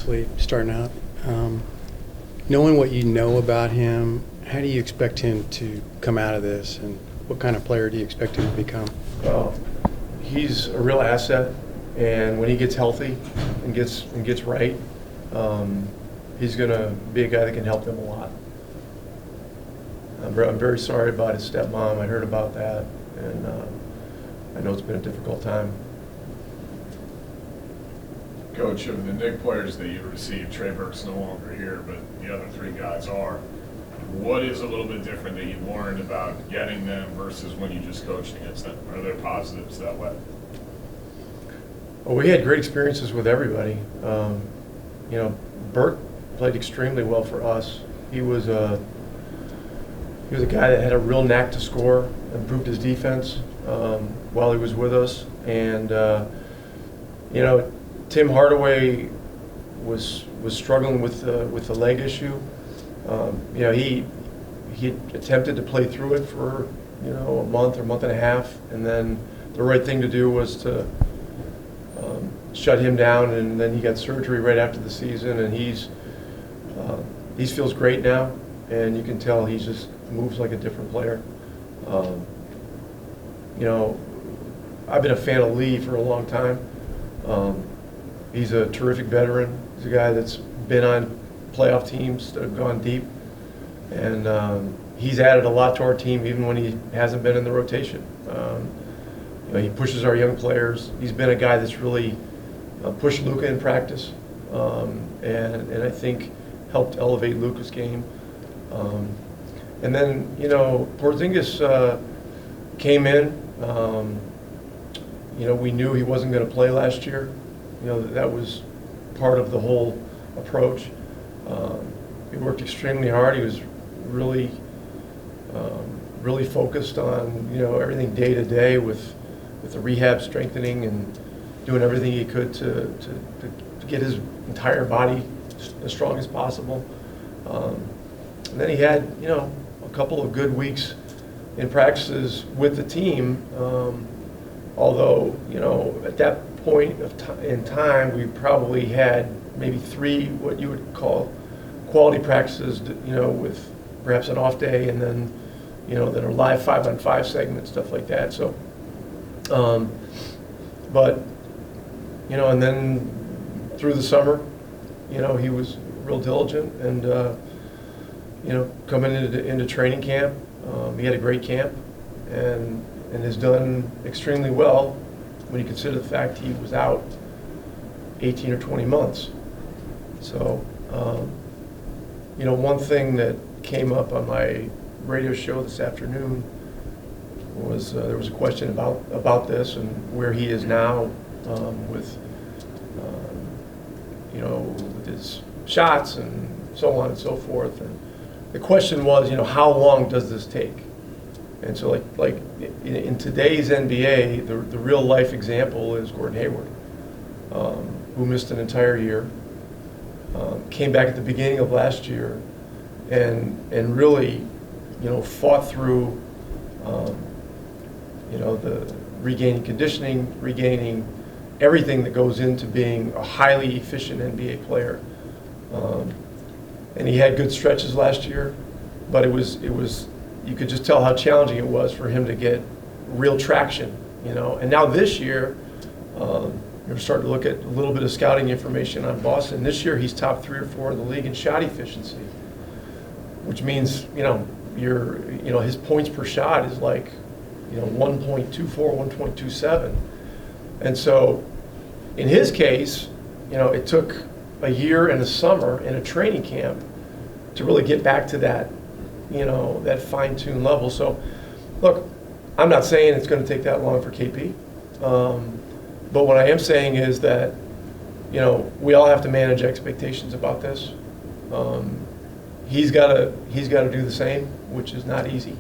athlete starting out. Knowing what you know about him, how do you expect him to come out of this, and what kind of player do you expect him to become? Well, he's a real asset, and when he gets healthy and gets right, he's going to be a guy that can help them a lot. I'm very sorry about his stepmom. I heard about that, and I know it's been a difficult time. Coach, of the Knicks players that you received, Trey Burke's no longer here, but the other three guys are. What is a little bit different that you've learned about getting them versus when you just coached against them? Are there positives that way? Well, we had great experiences with everybody. Burke played extremely well for us. He was a guy that had a real knack to score, improved his defense while he was with us, and Tim Hardaway was struggling with the leg issue. He attempted to play through it for a month and a half, and then the right thing to do was to shut him down. And then he got surgery right after the season, and he feels great now, and you can tell he just moves like a different player. I've been a fan of Lee for a long time. He's a terrific veteran. He's a guy that's been on playoff teams that have gone deep, and he's added a lot to our team even when he hasn't been in the rotation. He pushes our young players. He's been a guy that's really pushed Luka in practice, and I think helped elevate Luka's game. And then Porzingis came in. We knew he wasn't going to play last year. That was part of the whole approach. He worked extremely hard. He was really focused on everything day to day with the rehab, strengthening, and doing everything he could to get his entire body as strong as possible. And then he had a couple of good weeks in practices with the team. Although at that point in time, we probably had maybe 3 what you would call quality practices, with perhaps an off day, and then that are live 5-on-5 segments, stuff like that. So, and then through the summer, he was real diligent, and coming into training camp, he had a great camp, and has done extremely well when you consider the fact he was out 18 or 20 months. So, one thing that came up on my radio show this afternoon was there was a question about this and where he is now with his shots and so on and so forth. And the question was, how long does this take? And so, like in today's NBA, the real life example is Gordon Hayward, who missed an entire year, came back at the beginning of last year, and really, fought through, the regaining conditioning, regaining everything that goes into being a highly efficient NBA player. And he had good stretches last year, but it was. You could just tell how challenging it was for him to get real traction, And now this year, you're starting to look at a little bit of scouting information on Boston. This year, he's top 3 or 4 in the league in shot efficiency, which means, his points per shot is like, 1.24, 1.27. And so, in his case, it took a year and a summer and a training camp to really get back to that, that fine-tuned level. So, look, I'm not saying it's going to take that long for KP, but what I am saying is that, we all have to manage expectations about this. He's got to do the same, which is not easy.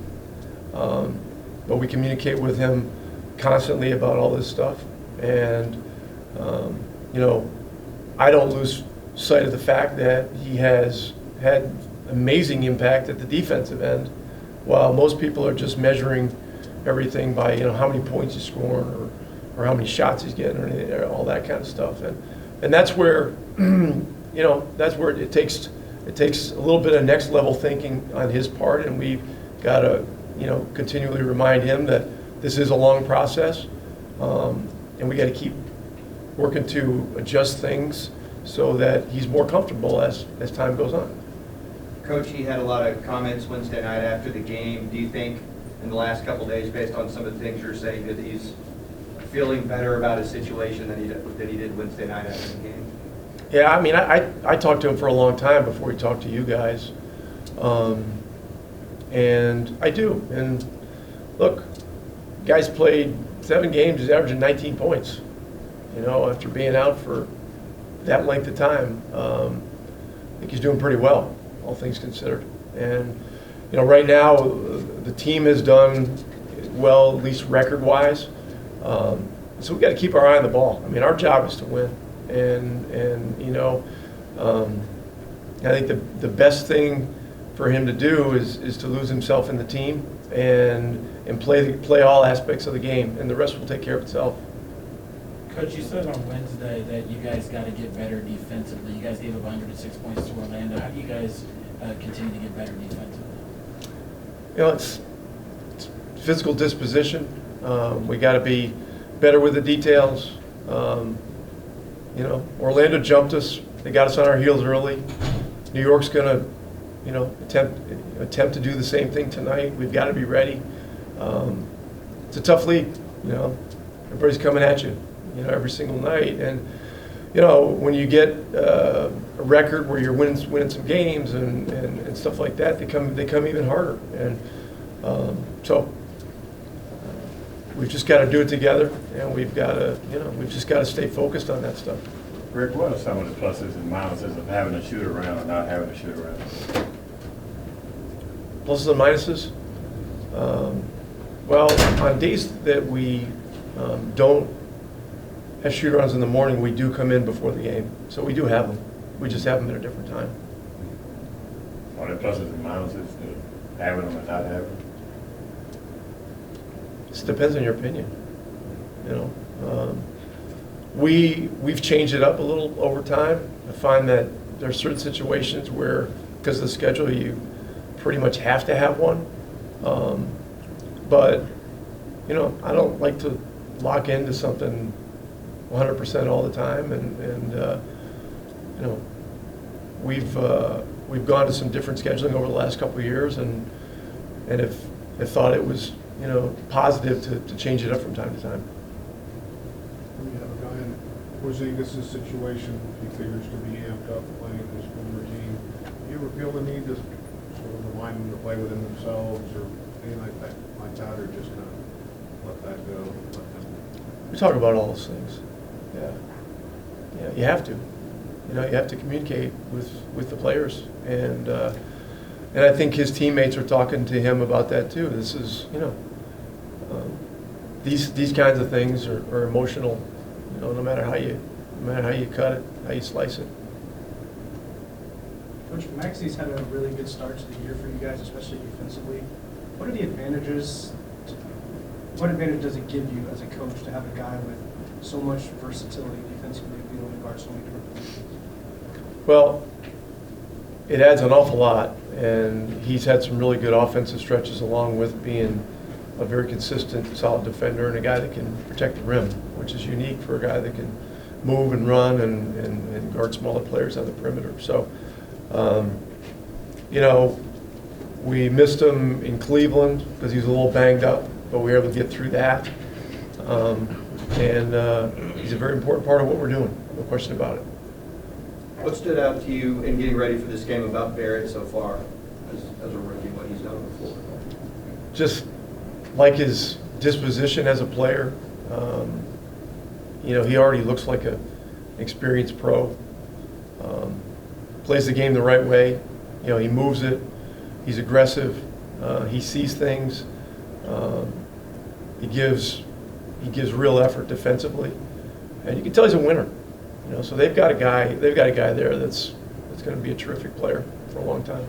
But we communicate with him constantly about all this stuff, and I don't lose sight of the fact that he has had amazing impact at the defensive end, while most people are just measuring everything by how many points he's scoring or how many shots he's getting or all that kind of stuff. And that's where that's where it takes a little bit of next level thinking on his part, and we've got to, continually remind him that this is a long process, and we got to keep working to adjust things so that he's more comfortable as time goes on. Coach, he had a lot of comments Wednesday night after the game. Do you think in the last couple of days, based on some of the things you're saying, that he's feeling better about his situation than he did Wednesday night after the game? Yeah, I mean, I talked to him for a long time before he talked to you guys. And I do. And look, guy's played 7 games, he's averaging 19 points, after being out for that length of time. I think he's doing pretty well, all things considered. And, right now, the team has done well, at least record-wise. So we've got to keep our eye on the ball. I mean, our job is to win. And I think the best thing for him to do is to lose himself in the team and play all aspects of the game, and the rest will take care of itself. Coach, you said on Wednesday that you guys got to get better defensively. You guys gave up 106 points to Orlando. How do you guys continue to get better defensively? It's physical disposition. We got to be better with the details. Orlando jumped us. They got us on our heels early. New York's going to, attempt to do the same thing tonight. We've got to be ready. It's a tough league. Everybody's coming at you, every single night. And, when you get a record where you're winning some games and stuff like that, they come even harder. And so we've just got to do it together, and we've just got to stay focused on that stuff. Rick, what are some of the pluses and minuses of having a shoot around or not having a shoot around? Pluses and minuses? Well, on days that we don't have shoot-arounds in the morning, we do come in before the game. So we do have them. We just have them at a different time. Are there pluses and minuses to having them and not having them? It depends on your opinion. We've changed it up a little over time. I find that there are certain situations where, because of the schedule, you pretty much have to have one. But I don't like to lock into something 100% all the time. And we've gone to some different scheduling over the last couple of years, and have thought it was positive to change it up from time to time. We have a guy in Porzingis' situation. He figures to be amped up playing his former team. Do you ever feel the need to sort of remind them to play within themselves or anything like that, or just kind of let that go? We talk about all those things. Yeah, you have to. You have to communicate with the players, and I think his teammates are talking to him about that too. This is, these kinds of things are emotional, no matter how you cut it, how you slice it. Coach, Maxi's had a really good start to the year for you guys, especially defensively. What are the advantages? What advantage does it give you as a coach to have a guy with so much versatility defensively, be able to guard so many different positions? Well, it adds an awful lot, and he's had some really good offensive stretches along with being a very consistent, solid defender and a guy that can protect the rim, which is unique for a guy that can move and run and guard smaller players on the perimeter. So, we missed him in Cleveland because he was a little banged up, but we were able to get through that. And he's a very important part of what we're doing, no question about it. What stood out to you in getting ready for this game about Barrett so far as a rookie, what he's done before? Just like his disposition as a player. He already looks like an experienced pro. Plays the game the right way. He moves it. He's aggressive. He sees things. He gives real effort defensively, and you can tell he's a winner. So they've got a guy there that's going to be a terrific player for a long time.